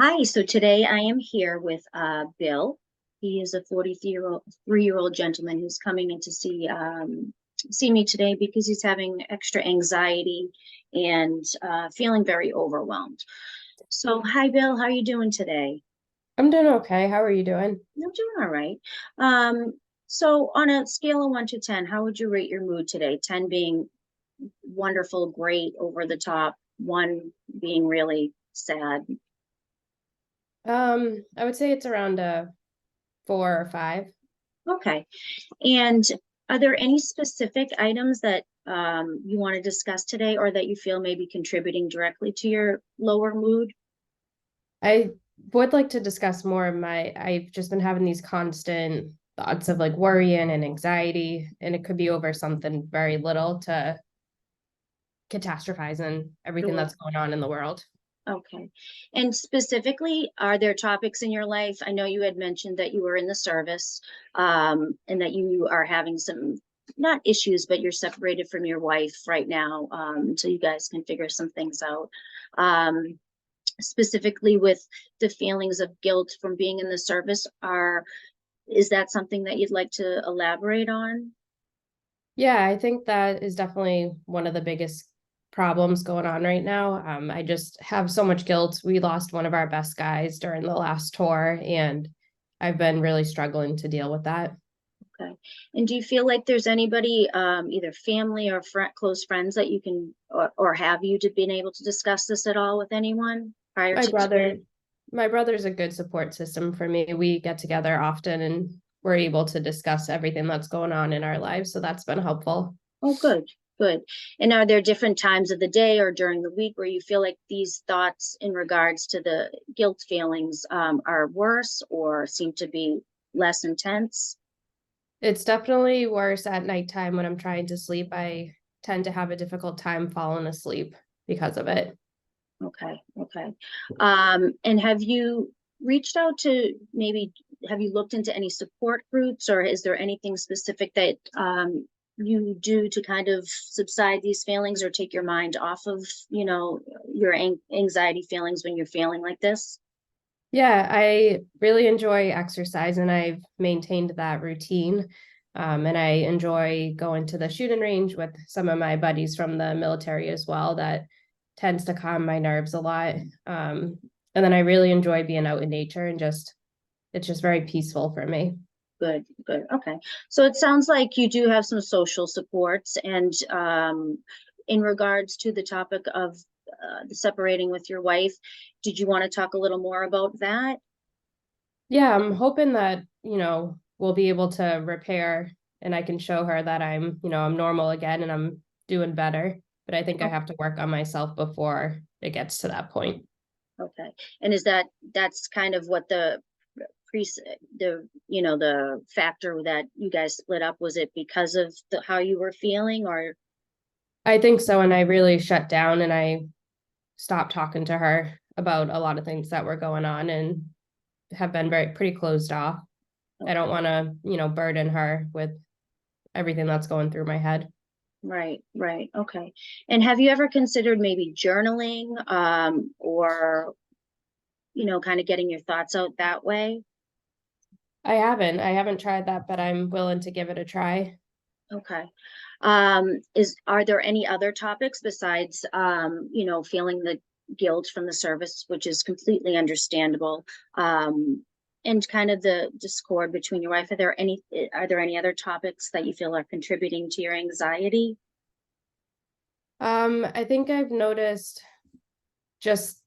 Hi, so today I am here with Bill. He is a 43-year-old gentleman who's coming in to see me today because he's having extra anxiety and feeling very overwhelmed. So, hi Bill, how are you doing today? I'm doing okay. How are you doing? I'm doing all right. Um, so on a scale of 1 to 10, how would you rate your mood today? 10 being wonderful, great, over the top, one being really sad. I would say it's around a 4 or 5. Okay. And are there any specific items that you want to discuss today or that you feel may be contributing directly to your lower mood? I would like to discuss more of I've just been having these constant thoughts of like worrying and anxiety, and it could be over something very little to catastrophizing everything Sure. that's going on in the world. Okay. And specifically, are there topics in your life? I know you had mentioned that you were in the service, and that you are having some, not issues, but you're separated from your wife right now, until you guys can figure some things out. Um, Specifically with the feelings of guilt from being in the service, is that something that you'd like to elaborate on? Yeah, I think that is definitely one of the biggest problems going on right now. I just have so much guilt. We lost one of our best guys during the last tour, and I've been really struggling to deal with that. Okay. And do you feel like there's anybody, either family or close friends that you can, or have you been able to discuss this at all with anyone prior My to today? brother, my brother's a good support system for me. We get together often and we're able to discuss everything that's going on in our lives. So that's been helpful. Oh, good, good. And are there different times of the day or during the week where you feel like these thoughts in regards to the guilt feelings, are worse or seem to be less intense? It's definitely worse at nighttime when I'm trying to sleep. I tend to have a difficult time falling asleep because of it. Okay, okay. And have you reached out to maybe, have you looked into any support groups, or is there anything specific that you do to kind of subside these feelings or take your mind off of, your anxiety feelings when you're feeling like this? Yeah, I really enjoy exercise and I've maintained that routine. And I enjoy going to the shooting range with some of my buddies from the military as well. That tends to calm my nerves a lot. And then I really enjoy being out in nature and it's just very peaceful for me. Good, good. Okay. So it sounds like you do have some social supports. And in regards to the topic of the separating with your wife, did you want to talk a little more about that? Yeah, I'm hoping that, we'll be able to repair and I can show her that I'm normal again and I'm doing better. But I think I Oh, have to work on myself before it gets to that point. okay. And that's kind of what pre the factor that you guys split up, was it because of how you were feeling, or I think so. And I really shut down and I stopped talking to her about a lot of things that were going on and have been very pretty closed off. I don't okay. want to, burden her with everything that's going through my head. Right, right. Okay. And have you ever considered maybe journaling, or kind of getting your thoughts out that way? I haven't tried that, but I'm willing to give it a try. Okay. Are there any other topics besides, feeling the guilt from the service, which is completely understandable, and kind of the discord between your wife? Are there any other topics that you feel are contributing to your anxiety? I think I've noticed just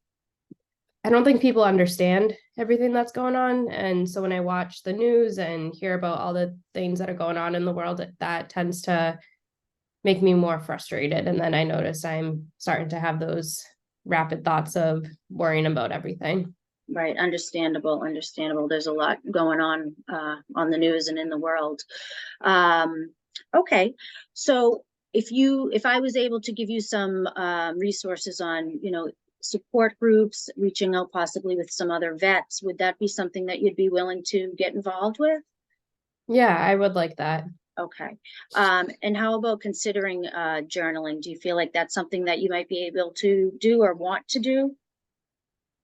I don't think people understand everything that's going on. And so when I watch the news and hear about all the things that are going on in the world, that tends to make me more frustrated. And then I notice I'm starting to have those rapid thoughts of worrying about everything. Right, understandable, understandable. There's a lot going on the news and in the world. Um, okay, so if I was able to give you some resources on, support groups, reaching out possibly with some other vets, would that be something that you'd be willing to get involved with? Yeah, I would like that. Okay. And how about considering journaling? Do you feel like that's something that you might be able to do or want to do?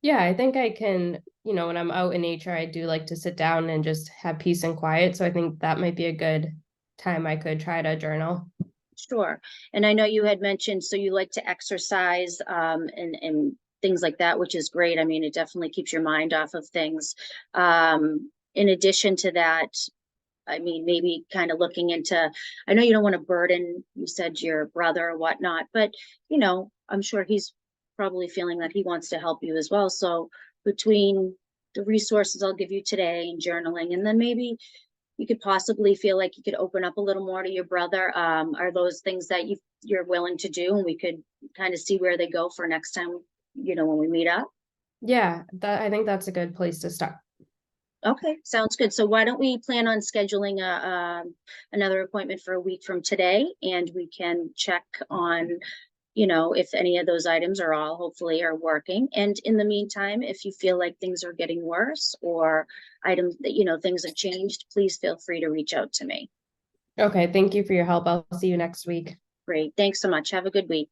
Yeah, I think I can, when I'm out in nature, I do like to sit down and just have peace and quiet. So I think that might be a good time I could try to journal. Sure. And I know you had mentioned, so you like to exercise, and things like that, which is great. I mean, it definitely keeps your mind off of things. In addition to that, I mean, maybe kind of looking into, I know you don't want to burden, you said your brother or whatnot, but I'm sure he's probably feeling that he wants to help you as well. So between the resources I'll give you today and journaling, and then maybe you could possibly feel like you could open up a little more to your brother. Are those things that you're willing to do, and we could kind of see where they go for next time, when we meet up? Yeah, that I think that's a good place to start. Okay, sounds good. So why don't we plan on scheduling another appointment for a week from today, and we can check on, if any of those items are all hopefully are working. And in the meantime, if you feel like things are getting worse or items that, things have changed, please feel free to reach out to me. Okay, thank you for your help. I'll see you next week. Great. Thanks so much. Have a good week.